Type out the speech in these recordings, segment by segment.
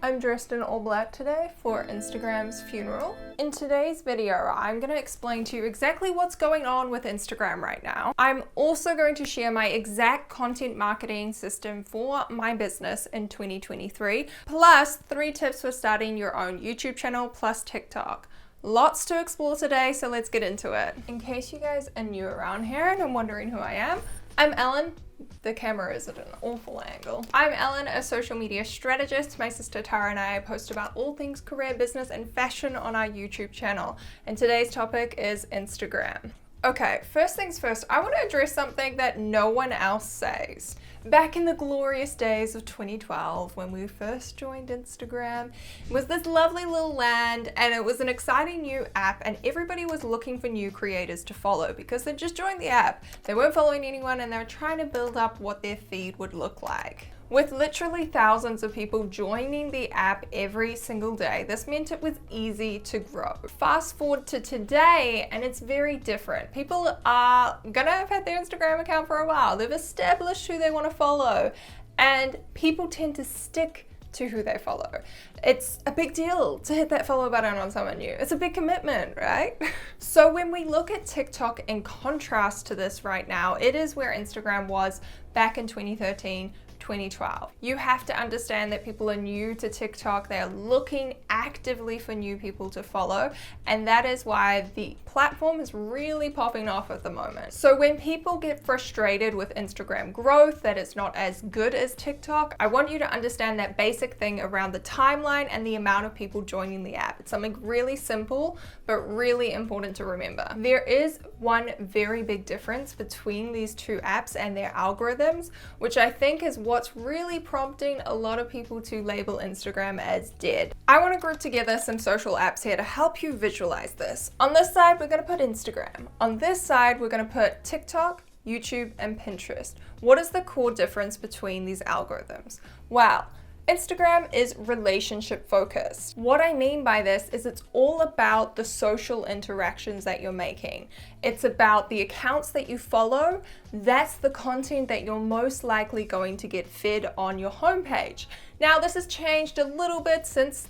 I'm dressed in all black today for Instagram's funeral. In today's video, I'm going to explain to you exactly what's going on with Instagram right now. I'm also going to share my exact content marketing system for my business in 2023, plus 3 tips for starting your own YouTube channel plus TikTok. Lots to explore today, so let's get into it. In case you guys are new around here and are wondering who I am, I'm Ellen. The camera is at an awful angle. I'm Ellen, a social media strategist. My sister Tara and I post about all things career, business, and fashion on our YouTube channel. And today's topic is Instagram. Okay, first things first, I want to address something that no one else says. Back in the glorious days of 2012, when we first joined Instagram, it was this lovely little land and it was an exciting new app and everybody was looking for new creators to follow because they just joined the app. They weren't following anyone and they were trying to build up what their feed would look like. With literally thousands of people joining the app every single day, this meant it was easy to grow. Fast forward to today, and it's very different. People are gonna have had their Instagram account for a while. They've established who they want to follow, and people tend to stick to who they follow. It's a big deal to hit that follow button on someone new. It's a big commitment, right? So when we look at TikTok in contrast to this right now, it is where Instagram was back in 2013, 2012. You have to understand that people are new to TikTok. They are looking actively for new people to follow, and that is why the platform is really popping off at the moment. So when people get frustrated with Instagram growth, that it's not as good as TikTok, I want you to understand that basic thing around the timeline and the amount of people joining the app. It's something really simple, but really important to remember. There is one very big difference between these two apps and their algorithms, which I think is what's really prompting a lot of people to label Instagram as dead. I want to group together some social apps here to help you visualize this. On this side, we're going to put Instagram. On this side, we're going to put TikTok, YouTube, and Pinterest. What is the core difference between these algorithms? Well, Instagram is relationship focused. What I mean by this is it's all about the social interactions that you're making. It's about the accounts that you follow. That's the content that you're most likely going to get fed on your homepage. Now, this has changed a little bit since,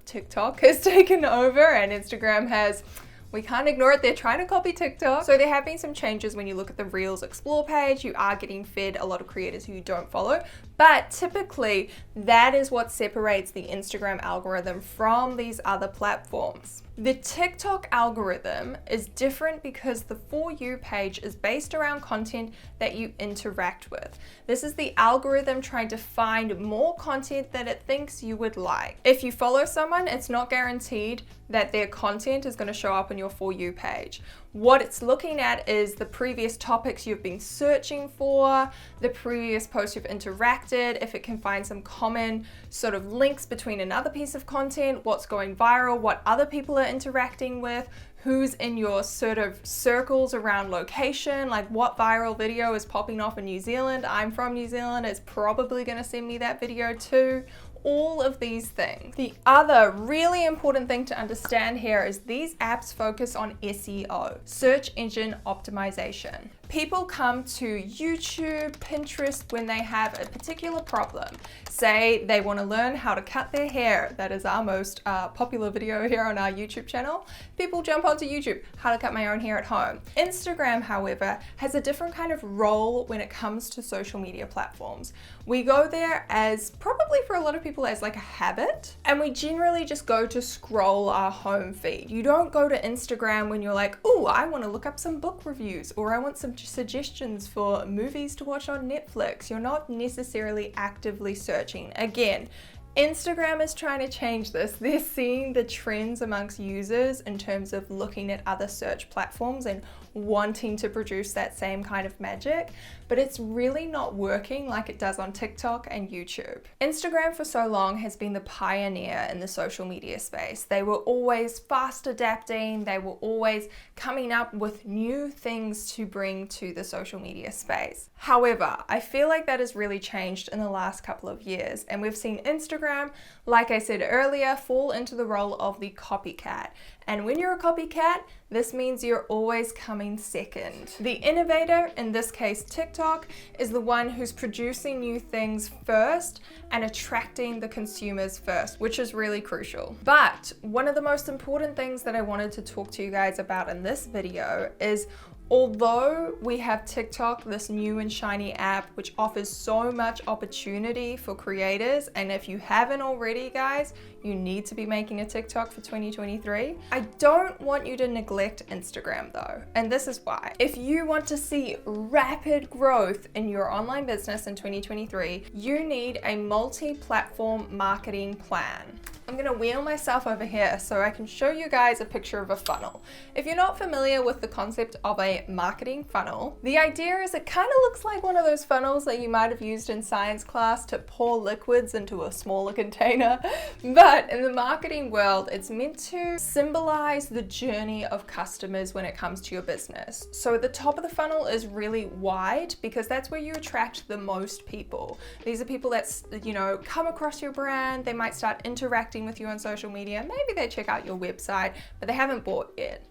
TikTok has taken over and Instagram has, we can't ignore it, they're trying to copy TikTok. So there have been some changes when you look at the Reels Explore page. You are getting fed a lot of creators who you don't follow, but typically that is what separates the Instagram algorithm from these other platforms. The TikTok algorithm is different because the For You page is based around content that you interact with. This is the algorithm trying to find more content that it thinks you would like. If you follow someone, it's not guaranteed that their content is going to show up on your For You page. What it's looking at is the previous topics you've been searching for, the previous posts you've interacted, if it can find some common sort of links between another piece of content, what's going viral, what other people are interacting with, who's in your sort of circles around location, like what viral video is popping off in New Zealand. I'm from New Zealand, it's probably going to send me that video too. All of these things. The other really important thing to understand here is these apps focus on SEO, search engine optimization. People come to YouTube, Pinterest when they have a particular problem. Say they want to learn how to cut their hair. That is our most popular video here on our YouTube channel. People jump onto YouTube, how to cut my own hair at home. Instagram, however, has a different kind of role when it comes to social media platforms. We go there as, probably for a lot of people, as like a habit, and we generally just go to scroll our home feed. You don't go to Instagram when you're like, oh, I want to look up some book reviews, or I want some suggestions for movies to watch on Netflix. You're not necessarily actively searching. Again, Instagram is trying to change this. They're seeing the trends amongst users in terms of looking at other search platforms and wanting to produce that same kind of magic, but it's really not working like it does on TikTok and YouTube. Instagram for so long has been the pioneer in the social media space. They were always fast adapting. They were always coming up with new things to bring to the social media space. However, I feel like that has really changed in the last couple of years, and we've seen Instagram Instagram, like I said earlier, fall into the role of the copycat. And when you're a copycat, this means you're always coming second. The innovator, in this case TikTok, is the one who's producing new things first and attracting the consumers first, which is really crucial. But one of the most important things that I wanted to talk to you guys about in this video is, although we have TikTok, this new and shiny app, which offers so much opportunity for creators, and if you haven't already, guys, you need to be making a TikTok for 2023. I don't want you to neglect Instagram though, and this is why. If you want to see rapid growth in your online business in 2023, you need a multi-platform marketing plan. I'm gonna wheel myself over here so I can show you guys a picture of a funnel. If you're not familiar with the concept of a marketing funnel, the idea is it kind of looks like one of those funnels that you might have used in science class to pour liquids into a smaller container. But in the marketing world, it's meant to symbolize the journey of customers when it comes to your business. So at the top of the funnel is really wide because that's where you attract the most people. These are people that, come across your brand, they might start interacting with you on social media, maybe they check out your website, but they haven't bought yet.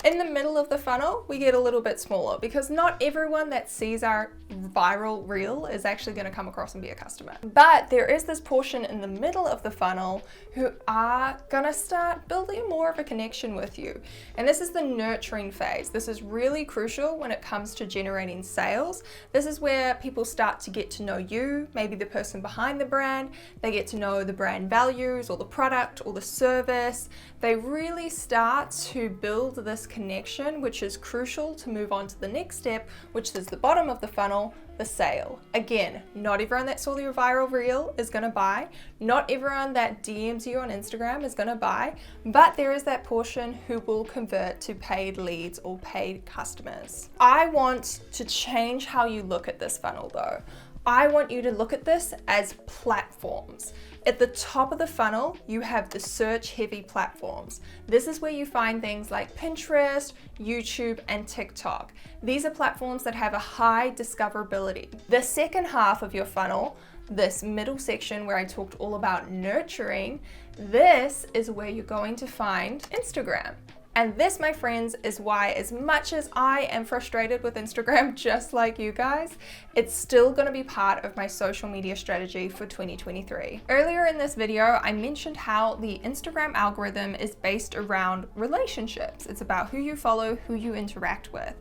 In the middle of the funnel, we get a little bit smaller because not everyone that sees our viral reel is actually going to come across and be a customer. But there is this portion in the middle of the funnel who are going to start building more of a connection with you. And this is the nurturing phase. This is really crucial when it comes to generating sales. This is where people start to get to know you, maybe the person behind the brand. They get to know the brand values or the product or the service. They really start to build this connection, which is crucial to move on to the next step, which is the bottom of the funnel, the sale. Again, not everyone that saw your viral reel is going to buy. Not everyone that DMs you on Instagram is going to buy, but there is that portion who will convert to paid leads or paid customers. I want to change how you look at this funnel though. I want you to look at this as platforms. At the top of the funnel, you have the search-heavy platforms. This is where you find things like Pinterest, YouTube, and TikTok. These are platforms that have a high discoverability. The second half of your funnel, this middle section where I talked all about nurturing, this is where you're going to find Instagram. And this, my friends, is why, as much as I am frustrated with Instagram, just like you guys, it's still going to be part of my social media strategy for 2023. Earlier in this video, I mentioned how the Instagram algorithm is based around relationships. It's about who you follow, who you interact with.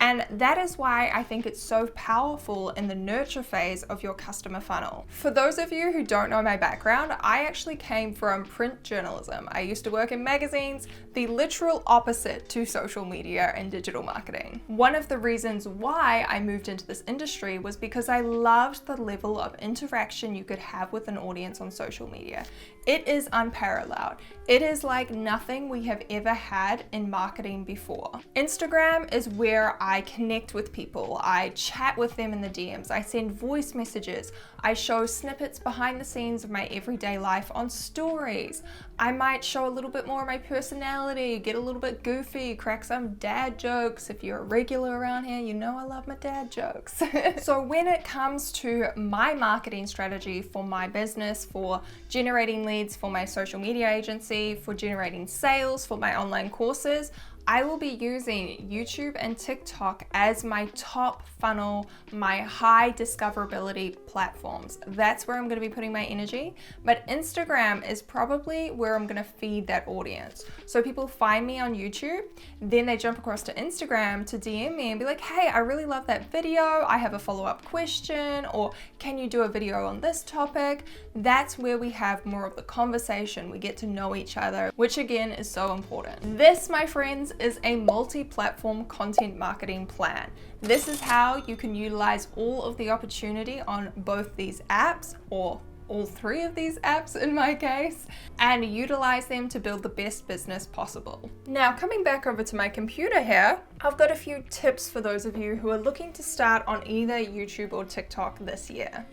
And that is why I think it's so powerful in the nurture phase of your customer funnel. For those of you who don't know my background, I actually came from print journalism. I used to work in magazines, the literal opposite to social media and digital marketing. One of the reasons why I moved into this industry was because I loved the level of interaction you could have with an audience on social media. It is unparalleled. It is like nothing we have ever had in marketing before. Instagram is where I connect with people. I chat with them in the DMs. I send voice messages. I show snippets behind the scenes of my everyday life on stories. I might show a little bit more of my personality, get a little bit goofy, crack some dad jokes. If you're a regular around here, you know I love my dad jokes. So when it comes to my marketing strategy for my business, for generating leads for my social media agency, for generating sales for my online courses, I will be using YouTube and TikTok as my top funnel, my high discoverability platforms. That's where I'm going to be putting my energy. But Instagram is probably where I'm going to feed that audience. So people find me on YouTube, then they jump across to Instagram to DM me and be like, hey, I really love that video. I have a follow-up question, or can you do a video on this topic? That's where we have more of the conversation. We get to know each other, which again is so important. This, my friends, is a multi-platform content marketing plan. This is how you can utilize all of the opportunity on both these apps, or all three of these apps in my case, and utilize them to build the best business possible. Now, coming back over to my computer here, I've got a few tips for those of you who are looking to start on either YouTube or TikTok this year.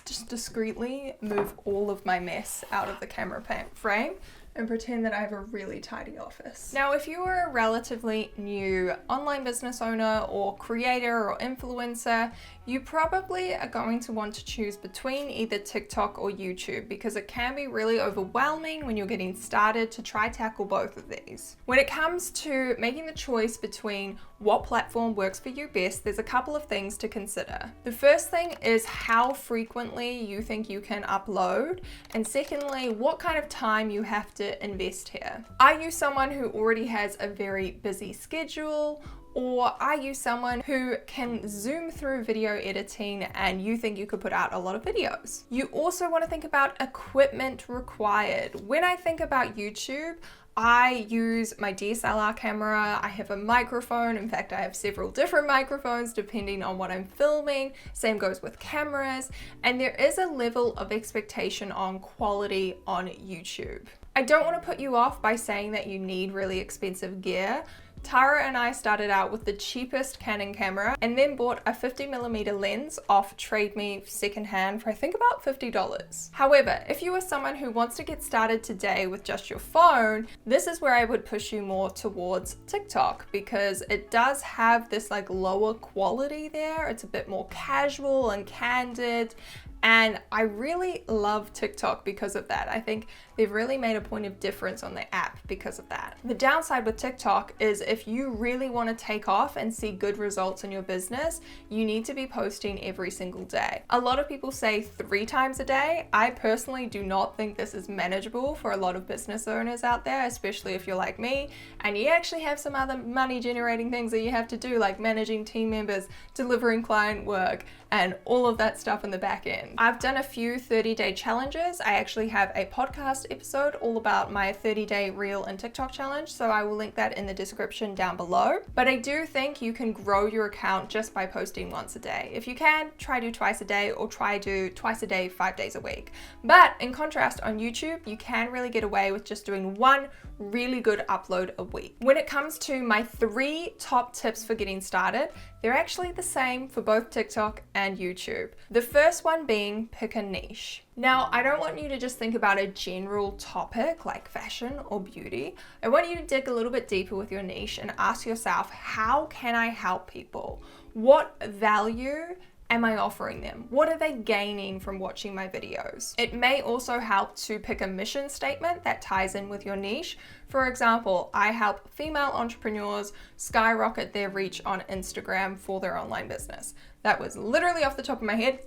Just discreetly move all of my mess out of the camera frame. and pretend that I have a really tidy office. Now, if you are a relatively new online business owner or creator or influencer, you probably are going to want to choose between either TikTok or YouTube because it can be really overwhelming when you're getting started to try tackle both of these. When it comes to making the choice between what platform works for you best, there's a couple of things to consider. The first thing is how frequently you think you can upload, and secondly, what kind of time you have to invest here. Are you someone who already has a very busy schedule? Or are you someone who can zoom through video editing and you think you could put out a lot of videos? You also want to think about equipment required. When I think about YouTube, I use my DSLR camera, I have a microphone, in fact I have several different microphones depending on what I'm filming, same goes with cameras, and there is a level of expectation on quality on YouTube. I don't want to put you off by saying that you need really expensive gear. Tara and I started out with the cheapest Canon camera and then bought a 50mm lens off Trade Me secondhand for I think about $50. However, if you are someone who wants to get started today with just your phone, this is where I would push you more towards TikTok because it does have this like lower quality there. It's a bit more casual and candid. And I really love TikTok because of that. I think they've really made a point of difference on the app because of that. The downside with TikTok is if you really want to take off and see good results in your business, you need to be posting every single day. A lot of people say 3 times a day. I personally do not think this is manageable for a lot of business owners out there, especially if you're like me and you actually have some other money generating things that you have to do, like managing team members, delivering client work, and all of that stuff in the back end. I've done a few 30-day challenges. I actually have a podcast episode all about my 30-day Reel and TikTok challenge, so I will link that in the description down below. But I do think you can grow your account just by posting once a day. If you can, try do twice a day or try do twice a day, 5 days a week. But in contrast, on YouTube, you can really get away with just doing 1 really good upload a week. When it comes to my 3 top tips for getting started, they're actually the same for both TikTok and YouTube. The first one being pick a niche. Now, I don't want you to just think about a general topic like fashion or beauty. I want you to dig a little bit deeper with your niche and ask yourself, how can I help people? What value am I offering them? What are they gaining from watching my videos? It may also help to pick a mission statement that ties in with your niche. For example, I help female entrepreneurs skyrocket their reach on Instagram for their online business. That was literally off the top of my head.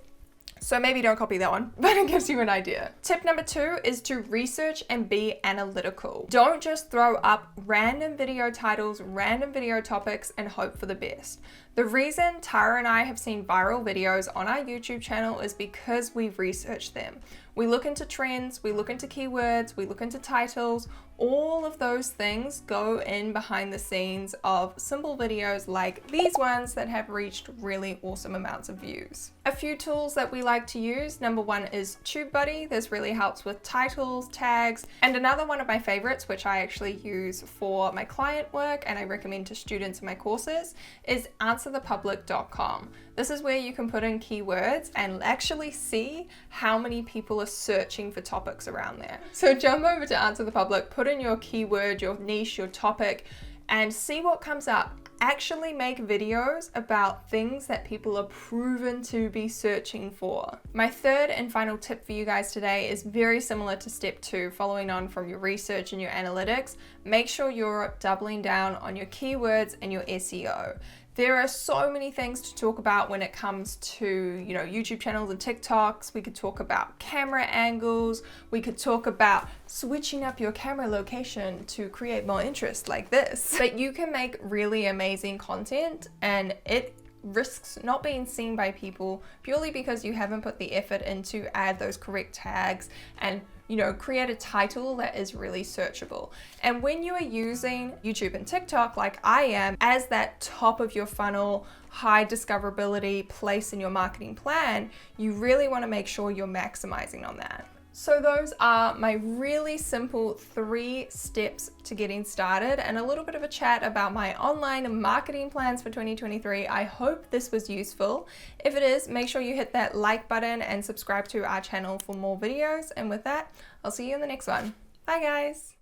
So maybe don't copy that one, but it gives you an idea. Tip number 2 is to research and be analytical. Don't just throw up random video titles, random video topics, and hope for the best. The reason Tara and I have seen viral videos on our YouTube channel is because we've researched them. We look into trends, we look into keywords, we look into titles. All of those things go in behind the scenes of simple videos like these ones that have reached really awesome amounts of views. A few tools that we like to use. Number 1 is TubeBuddy. This really helps with titles, tags, and another one of my favorites, which I actually use for my client work and I recommend to students in my courses, is answerthepublic.com. This is where you can put in keywords and actually see how many people are searching for topics around there. So jump over to Answer the Public, put in your keyword, your niche, your topic, and see what comes up. Actually make videos about things that people are proven to be searching for. My third and final tip for you guys today is very similar to step 2, following on from your research and your analytics. Make sure you're doubling down on your keywords and your SEO. There are so many things to talk about when it comes to, YouTube channels and TikToks. We could talk about camera angles. We could talk about switching up your camera location to create more interest like this. But you can make really amazing content and it risks not being seen by people purely because you haven't put the effort in to add those correct tags and create a title that is really searchable. And when you are using YouTube and TikTok like I am as that top of your funnel, high discoverability place in your marketing plan, you really want to make sure you're maximizing on that. So those are my really simple 3 steps to getting started and a little bit of a chat about my online marketing plans for 2023. I hope this was useful. If it is, make sure you hit that like button and subscribe to our channel for more videos. And with that, I'll see you in the next one. Bye guys!